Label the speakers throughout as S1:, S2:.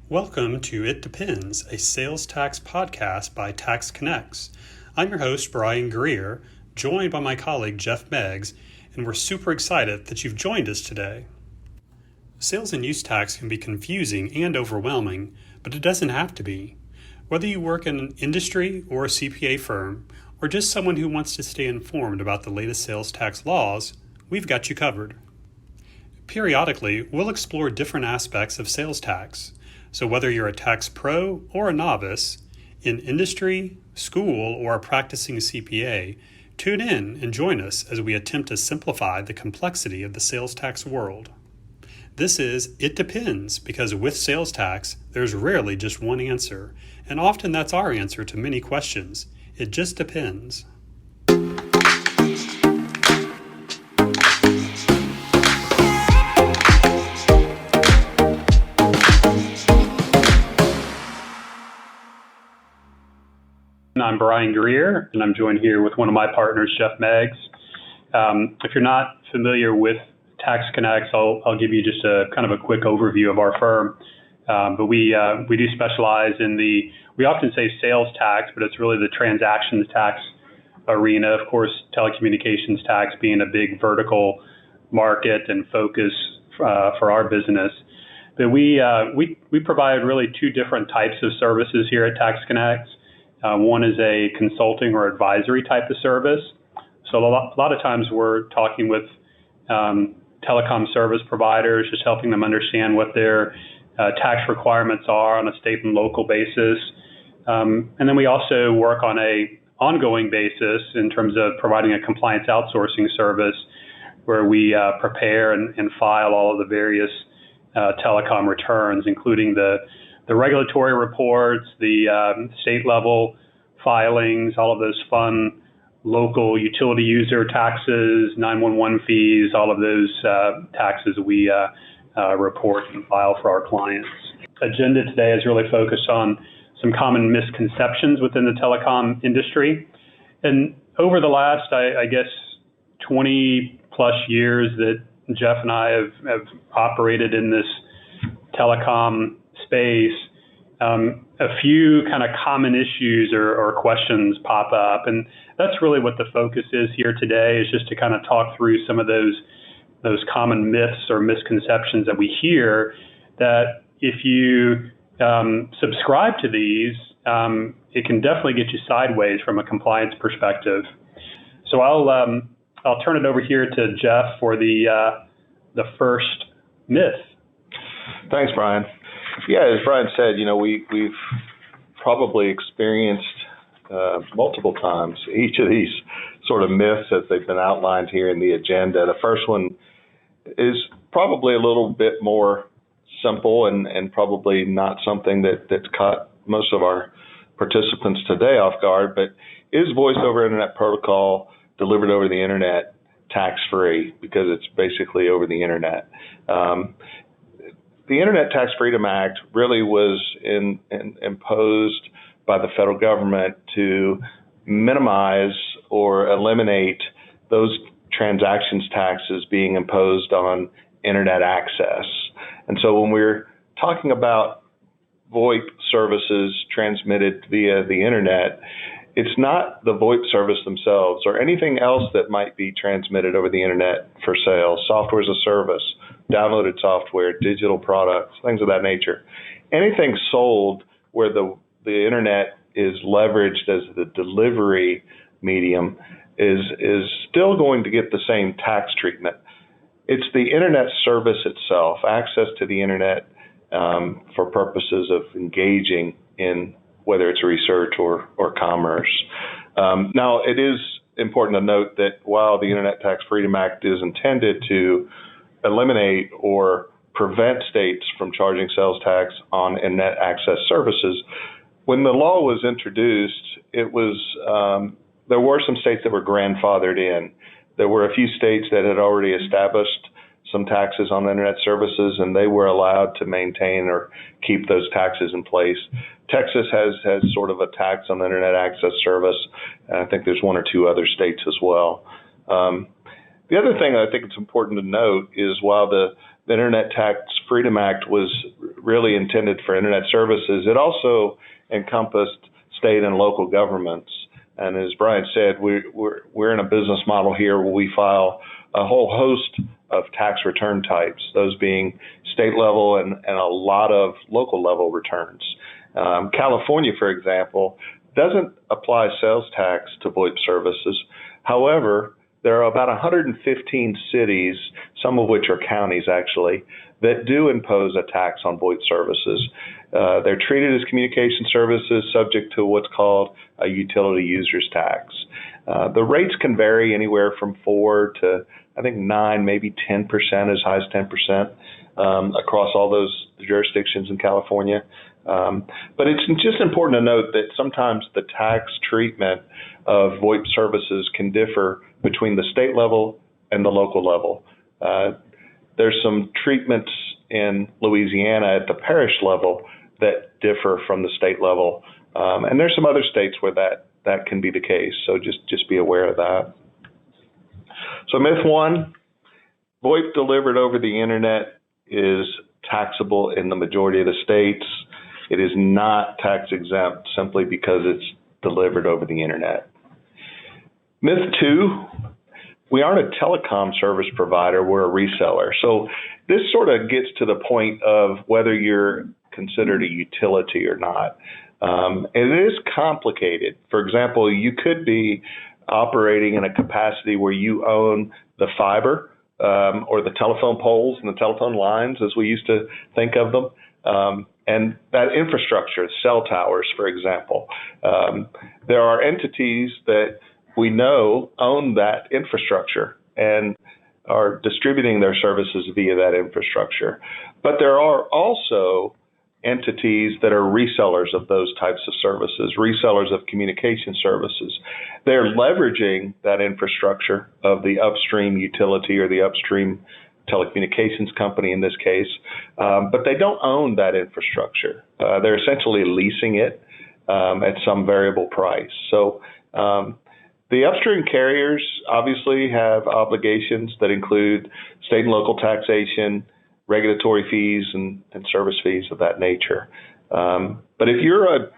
S1: Welcome to It Depends, a sales tax podcast by TaxConnex. I'm your host, Brian Greer, joined by my colleague, Jeff Meggs, and we're super excited that you've joined us today. Sales and use tax can be confusing and overwhelming, but it doesn't have to be. Whether you work in an industry or a CPA firm, or just someone who wants to stay informed about the latest sales tax laws, we've got you covered. Periodically, we'll explore different aspects of sales tax. So whether you're a tax pro or a novice, in industry, school, or a practicing CPA, tune in and join us as we attempt to simplify the complexity of the sales tax world. This is It Depends, because with sales tax, there's rarely just one answer, and often that's our answer to many questions. It just depends. I'm Brian Greer, and I'm joined here with one of my partners, Jeff Meggs. If you're not familiar with TaxConnex, I'll give you just a kind of a quick overview of our firm. But we do specialize in we often say sales tax, but it's really the transactions tax arena. Of course, telecommunications tax being a big vertical market and focus for our business. But we provide really two different types of services here at TaxConnex. One is a consulting or advisory type of service. So a lot of times we're talking with telecom service providers, just helping them understand what their tax requirements are on a state and local basis. And then we also work on a ongoing basis in terms of providing a compliance outsourcing service where we prepare and file all of the various telecom returns, including the regulatory reports, the state level filings, all of those fun local utility user taxes, 911 fees, all of those taxes we report and file for our clients. Agenda today is really focused on some common misconceptions within the telecom industry. And over the last, I guess, 20 plus years that Jeff and I have operated in this telecom space, a few kind of common issues or questions pop up. And that's really what the focus is here today, is just to kind of talk through some of those common myths or misconceptions that we hear, that if you subscribe to these, it can definitely get you sideways from a compliance perspective. So I'll turn it over here to Jeff for the first myth.
S2: Thanks, Brian. Yeah, as Brian said, we've probably experienced multiple times each of these sort of myths as they've been outlined here in the agenda. The first one is probably a little bit more simple and probably not something that's caught most of our participants today off guard, but is voice over internet protocol delivered over the internet tax-free, because it's basically over the internet. The Internet Tax Freedom Act really was imposed by the federal government to minimize or eliminate those transactions taxes being imposed on internet access. And so when we're talking about VoIP services transmitted via the internet, it's not the VoIP service themselves or anything else that might be transmitted over the internet for sale, software as a service, downloaded software, digital products, things of that nature. Anything sold where the internet is leveraged as the delivery medium is still going to get the same tax treatment. It's the internet service itself, access to the internet for purposes of engaging in whether it's research or commerce. Now, it is important to note that while the Internet Tax Freedom Act is intended to eliminate or prevent states from charging sales tax on internet access services, when the law was introduced, it was there were some states that were grandfathered in. There were a few states that had already established some taxes on internet services, and they were allowed to maintain or keep those taxes in place. Texas has sort of a tax on internet access service, and I think there's one or two other states as well. The other thing I think it's important to note is while the the Internet Tax Freedom Act was really intended for Internet services, it also encompassed state and local governments. And as Brian said, we're in a business model here where we file a whole host of tax return types, those being state level and a lot of local level returns. California, for example, doesn't apply sales tax to VoIP services. However, there are about 115 cities, some of which are counties actually, that do impose a tax on VoIP services. They're treated as communication services subject to what's called a utility users tax. The rates can vary anywhere from 4 to, I think, 9, maybe 10%, as high as 10% across all those jurisdictions in California. But it's just important to note that sometimes the tax treatment of VoIP services can differ between the state level and the local level. There's some treatments in Louisiana at the parish level that differ from the state level. And there's some other states where that can be the case. So just be aware of that. So myth 1, VoIP delivered over the internet is taxable in the majority of the states. It is not tax exempt simply because it's delivered over the internet. Myth 2, we aren't a telecom service provider, we're a reseller. So this sort of gets to the point of whether you're considered a utility or not. It is complicated. For example, you could be operating in a capacity where you own the fiber or the telephone poles and the telephone lines, as we used to think of them. And that infrastructure, cell towers, for example. There are entities that we know own that infrastructure and are distributing their services via that infrastructure. But there are also entities that are resellers of those types of services, resellers of communication services. They're leveraging that infrastructure of the upstream utility or the upstream telecommunications company in this case, but they don't own that infrastructure. They're essentially leasing it at some variable price. So the upstream carriers obviously have obligations that include state and local taxation, regulatory fees, and service fees of that nature. But if you're a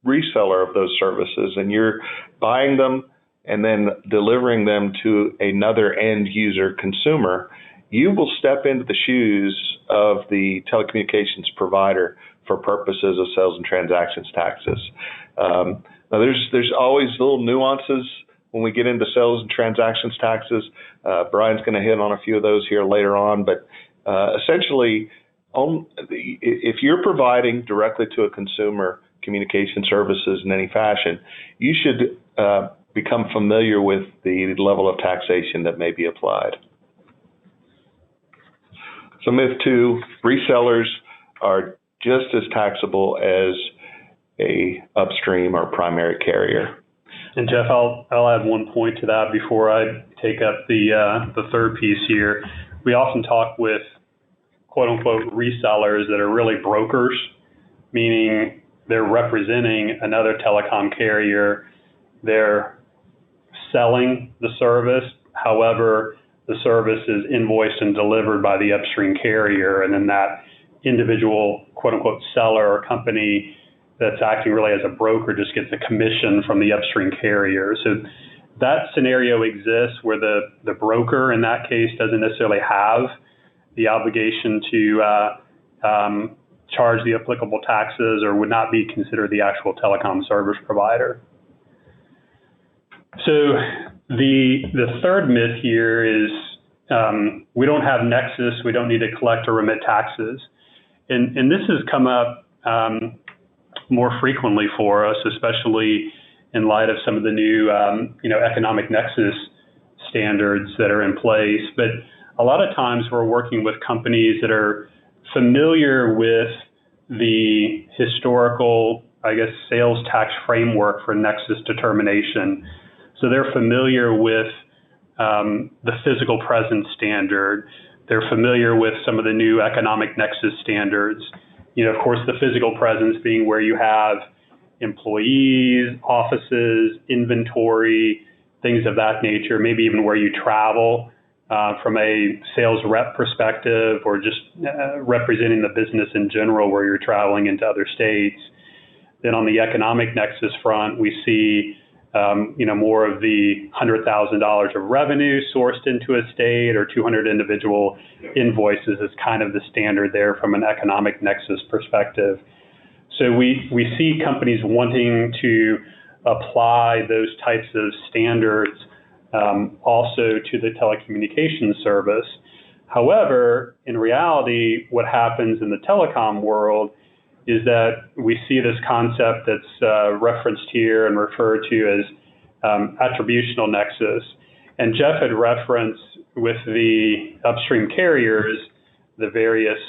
S2: reseller of those services and you're buying them and then delivering them to another end user consumer, you will step into the shoes of the telecommunications provider for purposes of sales and transactions taxes. Now there's always little nuances when we get into sales and transactions taxes. Brian's going to hit on a few of those here later on, but essentially, if you're providing directly to a consumer communication services in any fashion, you should become familiar with the level of taxation that may be applied. So myth 2, resellers are just as taxable as a upstream or primary carrier.
S1: And Jeff, I'll add one point to that before I take up the third piece here. We often talk with quote unquote resellers that are really brokers, meaning they're representing another telecom carrier. They're selling the service. However, the service is invoiced and delivered by the upstream carrier, and then that individual quote unquote seller or company that's acting really as a broker just gets a commission from the upstream carrier. So that scenario exists where the broker in that case doesn't necessarily have the obligation to charge the applicable taxes or would not be considered the actual telecom service provider. So the third myth here is we don't have nexus, we don't need to collect or remit taxes. And this has come up more frequently for us, especially in light of some of the new economic nexus standards that are in place. But a lot of times we're working with companies that are familiar with the historical, sales tax framework for nexus determination. So they're familiar with the physical presence standard. They're familiar with some of the new economic nexus standards. Of course, the physical presence being where you have employees, offices, inventory, things of that nature, maybe even where you travel. from a sales rep perspective, or just representing the business in general where you're traveling into other states. Then on the economic nexus front, we see more of the $100,000 of revenue sourced into a state, or 200 individual invoices is kind of the standard there from an economic nexus perspective. So we see companies wanting to apply those types of standards also to the telecommunications service. However, in reality, what happens in the telecom world is that we see this concept that's referenced here and referred to as attributional nexus. And Jeff had referenced with the upstream carriers the various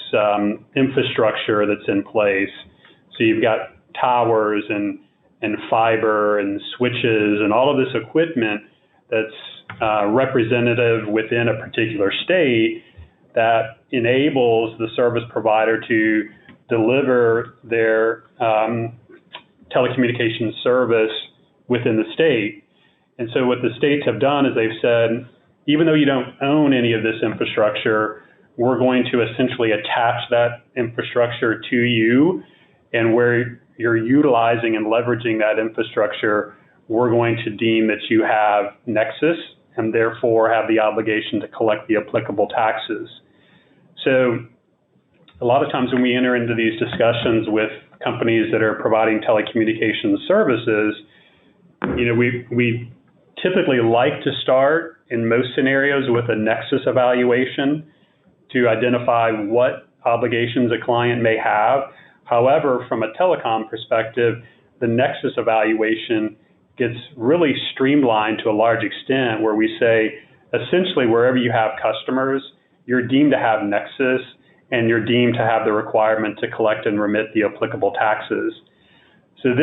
S1: infrastructure that's in place. So you've got towers and fiber and switches and all of this equipment that's representative within a particular state that enables the service provider to deliver their telecommunications service within the state. And so what the states have done is they've said, even though you don't own any of this infrastructure, we're going to essentially attach that infrastructure to you, and where you're utilizing and leveraging that infrastructure, we're going to deem that you have nexus and therefore have the obligation to collect the applicable taxes. So a lot of times when we enter into these discussions with companies that are providing telecommunications services, we typically like to start in most scenarios with a nexus evaluation to identify what obligations a client may have. However, from a telecom perspective, the nexus evaluation gets really streamlined to a large extent, where we say, essentially, wherever you have customers, you're deemed to have nexus, and you're deemed to have the requirement to collect and remit the applicable taxes. So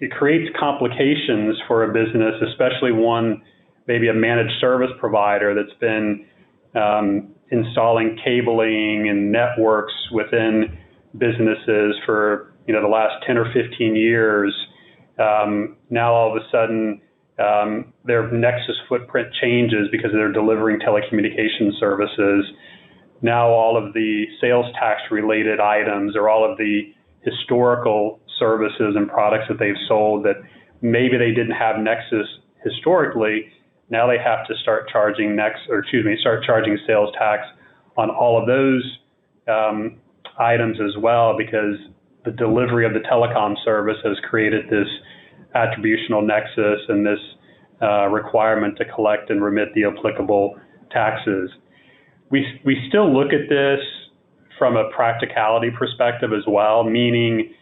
S1: it creates complications for a business, especially one, maybe a managed service provider that's been installing cabling and networks within businesses for the last 10 or 15 years. Now all of a sudden their nexus footprint changes because they're delivering telecommunications services. Now all of the sales tax related items, or all of the historical services and products that they've sold that maybe they didn't have nexus historically, now they have to start charging sales tax on all of those items as well, because the delivery of the telecom service has created this attributional nexus and this requirement to collect and remit the applicable taxes. We still look at this from a practicality perspective as well, meaning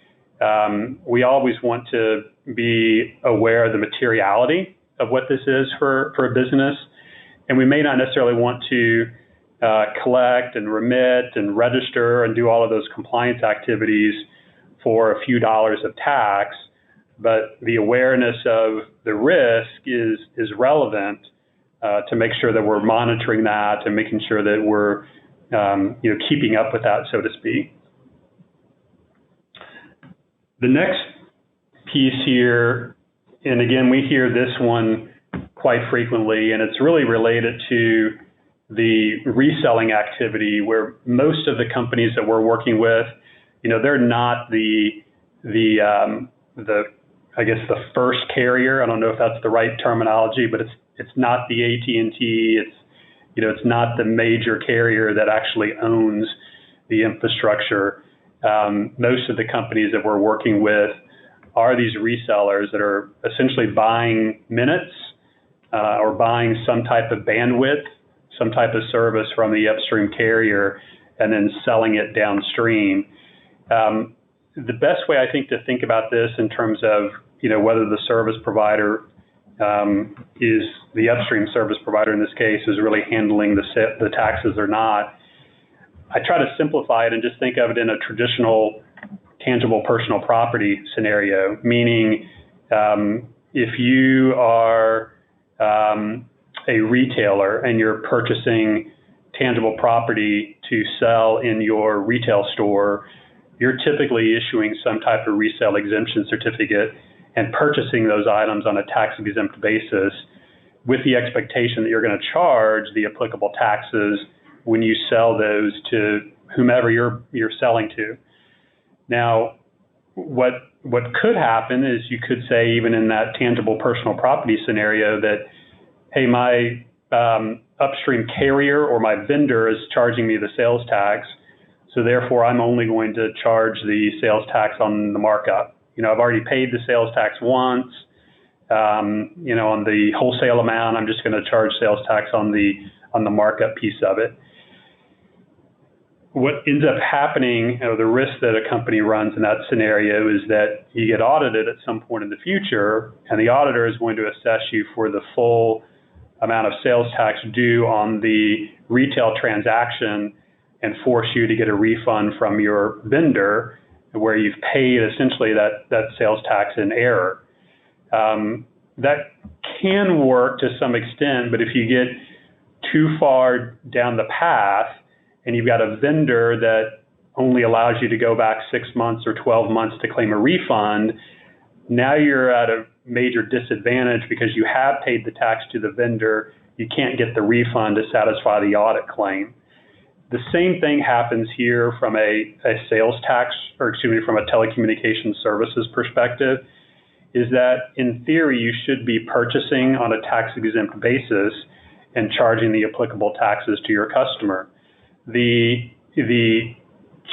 S1: we always want to be aware of the materiality of what this is for a business. And we may not necessarily want to collect and remit and register and do all of those compliance activities for a few dollars of tax, but the awareness of the risk is relevant to make sure that we're monitoring that and making sure that we're keeping up with that, so to speak. The next piece here, and again, we hear this one quite frequently, and it's really related to the reselling activity, where most of the companies that we're working with, they're not the first carrier. I don't know if that's the right terminology, but it's not the AT&T. It's not the major carrier that actually owns the infrastructure. Most of the companies that we're working with are these resellers that are essentially buying minutes or buying some type of bandwidth, some type of service from the upstream carrier, and then selling it downstream. The best way, I think, to think about this in terms of whether the service provider is the upstream service provider in this case is really handling the taxes or not, I try to simplify it and just think of it in a traditional tangible personal property scenario, meaning if you are a retailer and you're purchasing tangible property to sell in your retail store, you're typically issuing some type of resale exemption certificate and purchasing those items on a tax exempt basis. with the expectation that you're going to charge the applicable taxes when you sell those to whomever you're selling to. Now, what could happen is you could say, even in that tangible personal property scenario, that, hey, my upstream carrier or my vendor is charging me the sales tax, so therefore I'm only going to charge the sales tax on the markup. I've already paid the sales tax once. On the wholesale amount, I'm just going to charge sales tax on the markup piece of it. What ends up happening, the risk that a company runs in that scenario is that you get audited at some point in the future, and the auditor is going to assess you for the full amount of sales tax due on the retail transaction and force you to get a refund from your vendor where you've paid essentially that sales tax in error. That can work to some extent, but if you get too far down the path and you've got a vendor that only allows you to go back 6 months or 12 months to claim a refund, now you're at a major disadvantage because you have paid the tax to the vendor. You can't get the refund to satisfy the audit claim. The same thing happens here from a sales tax, from a telecommunications services perspective, is that in theory you should be purchasing on a tax-exempt basis and charging the applicable taxes to your customer. The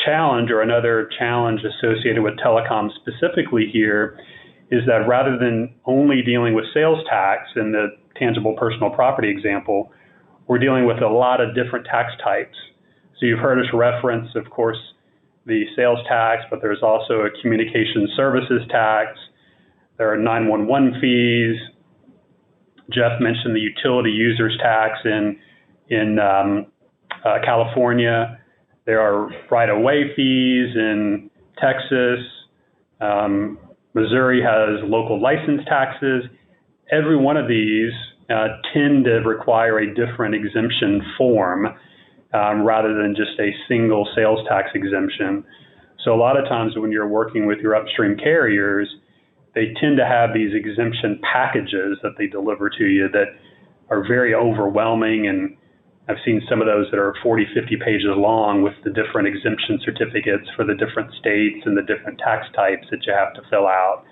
S1: challenge, or another challenge associated with telecom specifically here, is that rather than only dealing with sales tax in the tangible personal property example, we're dealing with a lot of different tax types. So you've heard us reference, of course, the sales tax, but there's also a communication services tax. There are 911 fees. Jeff mentioned the utility users tax in California. There are right-of-way fees in Texas. Missouri has local license taxes. Every one of these tend to require a different exemption form rather than just a single sales tax exemption. So a lot of times when you're working with your upstream carriers, they tend to have these exemption packages that they deliver to you that are very overwhelming, and I've seen some of those that are 40, 50 pages long with the different exemption certificates for the different states and the different tax types that you have to fill out.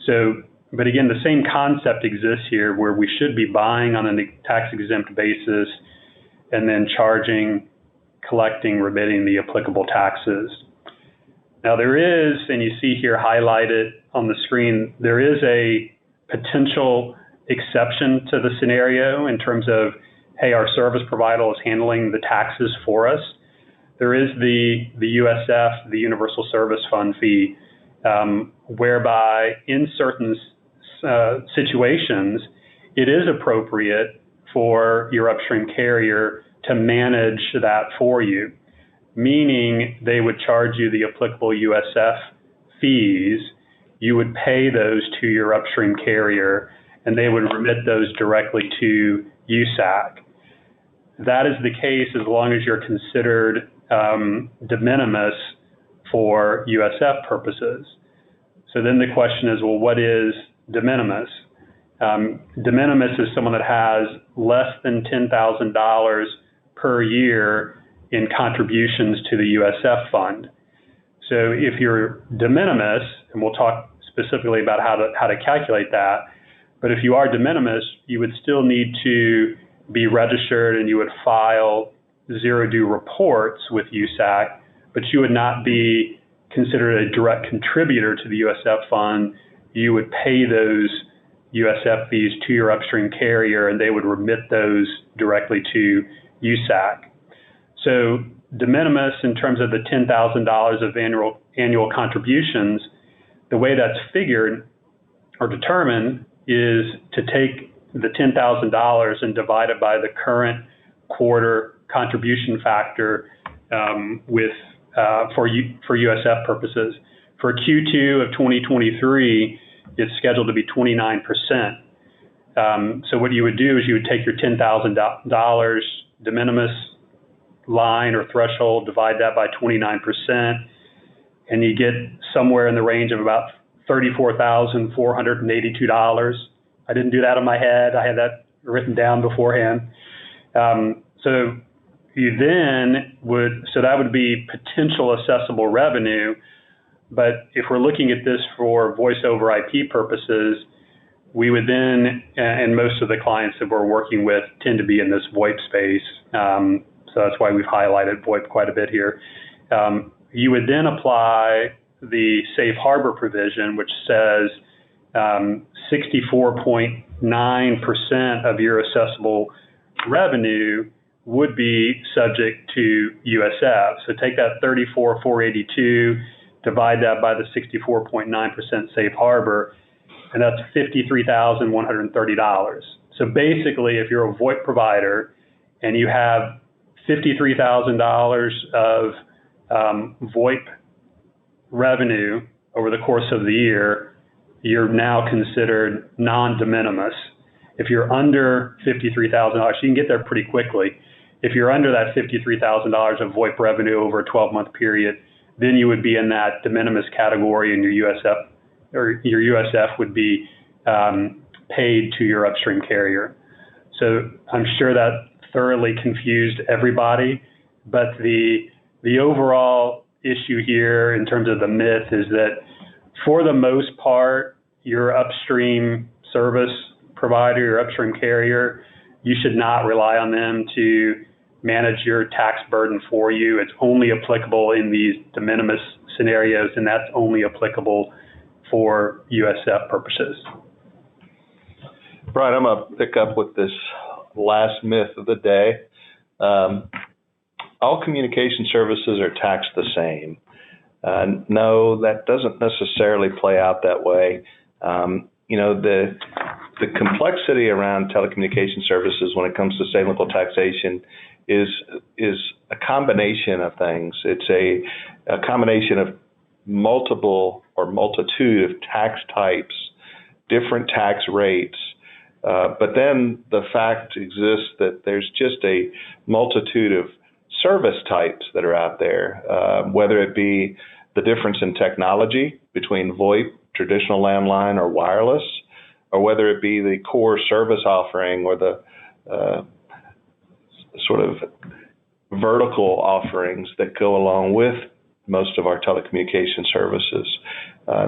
S1: So, but again, the same concept exists here, where we should be buying on a tax-exempt basis and then charging, collecting, remitting the applicable taxes. Now there is, and you see here highlighted on the screen, there is a potential exception to the scenario in terms of, hey, our service provider is handling the taxes for us. There is the USF, the Universal Service Fund fee, whereby in certain situations, it is appropriate for your upstream carrier to manage that for you, meaning they would charge you the applicable USF fees. You would pay those to your upstream carrier, and they would remit those directly to USAC. That is the case as long as you're considered de minimis for USF purposes. So then the question is, well, what is de minimis? De minimis is someone that has less than $10,000 per year in contributions to the USF fund. So if you're de minimis, and we'll talk specifically about how to calculate that, but if you are de minimis, you would still need to be registered and you would file zero due reports with USAC, but you would not be considered a direct contributor to the USF fund. You would pay those USF fees to your upstream carrier, and they would remit those directly to USAC. So de minimis, in terms of the $10,000 of annual contributions, the way that's figured or determined is to take the $10,000 and divide it by the current quarter contribution factor for USF purposes. For Q2 of 2023, it's scheduled to be 29%. So what you would do is you would take your $10,000 de minimis line or threshold, divide that by 29%, and you get somewhere in the range of about $34,482. I didn't do that in my head. I had that written down beforehand. So you then so that would be potential assessable revenue. But if we're looking at this for voice over IP purposes, we would then, and most of the clients that we're working with tend to be in this VoIP space. So that's why we've highlighted VoIP quite a bit here. You would then apply the safe harbor provision, which says 64.9% of your assessable revenue would be subject to USF. So take that 34,482, divide that by the 64.9% safe harbor, and that's $53,130. So basically, if you're a VoIP provider and you have $53,000 of VoIP revenue over the course of the year, you're now considered non-de minimis. If you're under $53,000, you can get there pretty quickly. If you're under that $53,000 of VoIP revenue over a 12-month period, then you would be in that de minimis category, and your USF would be paid to your upstream carrier. So I'm sure that thoroughly confused everybody, but the overall issue here in terms of the myth is that for the most part, your upstream service provider, your upstream carrier, you should not rely on them to manage your tax burden for you. It's only applicable in these de minimis scenarios, and that's only applicable for USF purposes.
S2: Brian, I'm going to pick up with this last myth of the day. All communication services are taxed the same. No, that doesn't necessarily play out that way. The complexity around telecommunication services when it comes to state and local taxation is a combination of things. It's a combination of multiple or multitude of tax types, different tax rates, but then the fact exists that there's just a multitude of service types that are out there, whether it be the difference in technology between VoIP, traditional landline, or wireless, or whether it be the core service offering or the sort of vertical offerings that go along with most of our telecommunication services.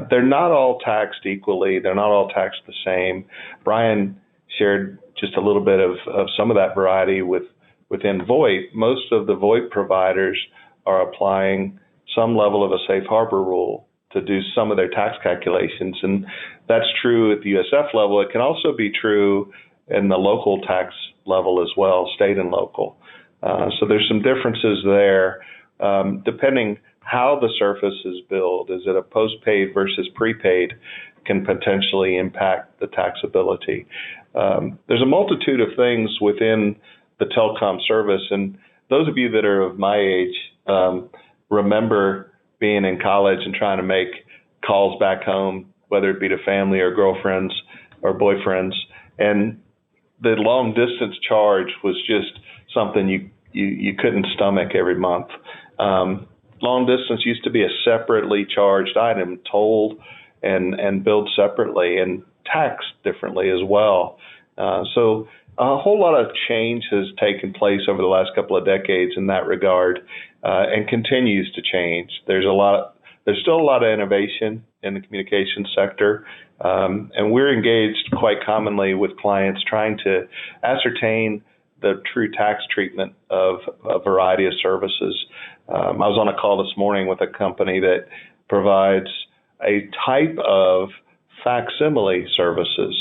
S2: They're not all taxed equally. They're not all taxed the same. Brian shared just a little bit of some of that variety within VoIP. Most of the VoIP providers are applying some level of a safe harbor rule to do some of their tax calculations, and that's true at the USF level. It can also be true in the local tax level as well, state and local. So there's some differences there, depending how the service is billed. Is it a postpaid versus prepaid can potentially impact the taxability. There's a multitude of things within the telecom service, and those of you that are of my age remember being in college and trying to make calls back home, whether it be to family or girlfriends or boyfriends, and the long distance charge was just something you couldn't stomach every month. Long distance used to be a separately charged item, tolled and billed separately and taxed differently as well. So a whole lot of change has taken place over the last couple of decades in that regard, and continues to change. There's still a lot of innovation in the communications sector, and we're engaged quite commonly with clients trying to ascertain the true tax treatment of a variety of services. I was on a call this morning with a company that provides a type of facsimile services,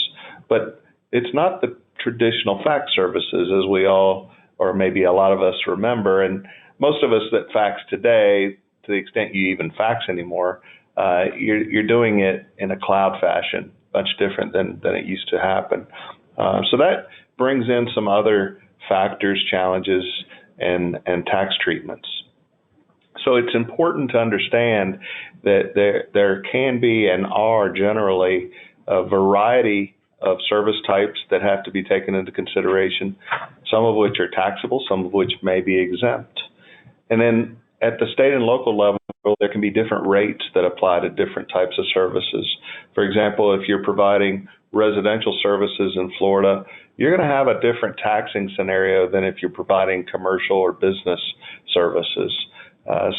S2: but it's not the traditional fax services as we all, or maybe a lot of us, remember. And most of us that fax today, to the extent you even fax anymore, you're doing it in a cloud fashion, much different than it used to happen. So that brings in some other factors, challenges, and tax treatments. So it's important to understand that there can be and are generally a variety of service types that have to be taken into consideration, some of which are taxable, some of which may be exempt. And then at the state and local level, there can be different rates that apply to different types of services. For example, if you're providing residential services in Florida, you're going to have a different taxing scenario than if you're providing commercial or business services.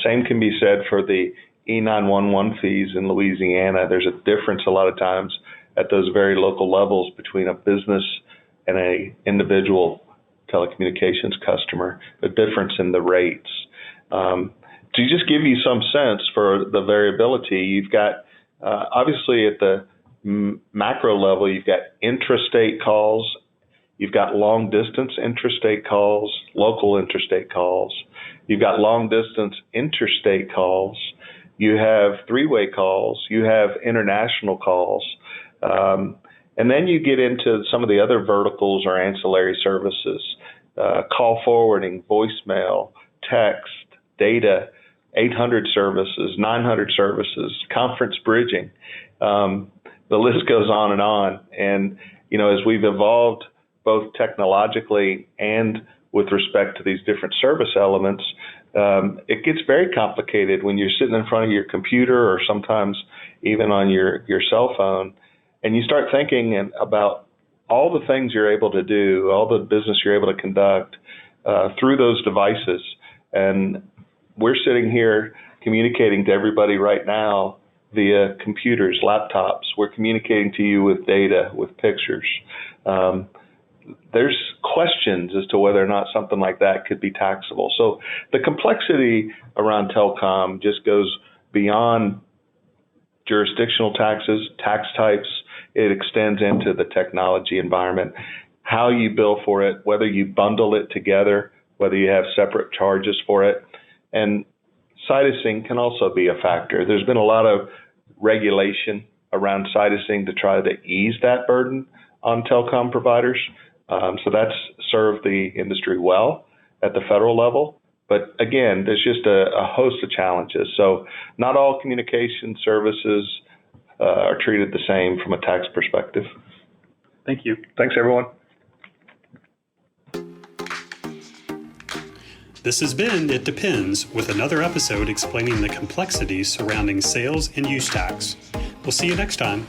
S2: Same can be said for the E911 fees in Louisiana. There's a difference a lot of times at those very local levels between a business and a individual telecommunications customer, a difference in the rates. To just give you some sense for the variability, you've got, obviously at the macro level, you've got intrastate calls, you've got long distance intrastate calls, local interstate calls, you've got long distance interstate calls, you have three-way calls, you have international calls, and then you get into some of the other verticals or ancillary services, call forwarding, voicemail, text, data, 800 services, 900 services, conference bridging. The list goes on and on. And, as we've evolved both technologically and with respect to these different service elements, it gets very complicated when you're sitting in front of your computer or sometimes even on your cell phone, and you start thinking about all the things you're able to do, all the business you're able to conduct through those devices. And we're sitting here communicating to everybody right now via computers, laptops. We're communicating to you with data, with pictures. There's questions as to whether or not something like that could be taxable. So the complexity around telecom just goes beyond jurisdictional taxes, tax types. It extends into the technology environment, how you bill for it, whether you bundle it together, whether you have separate charges for it. And sidicing can also be a factor. There's been a lot of regulation around sidicing to try to ease that burden on telecom providers. So that's served the industry well at the federal level. But again, there's just a host of challenges. So not all communication services are treated the same from a tax perspective.
S1: Thank you.
S2: Thanks, everyone.
S3: This has been It Depends, with another episode explaining the complexities surrounding sales and use tax. We'll see you next time.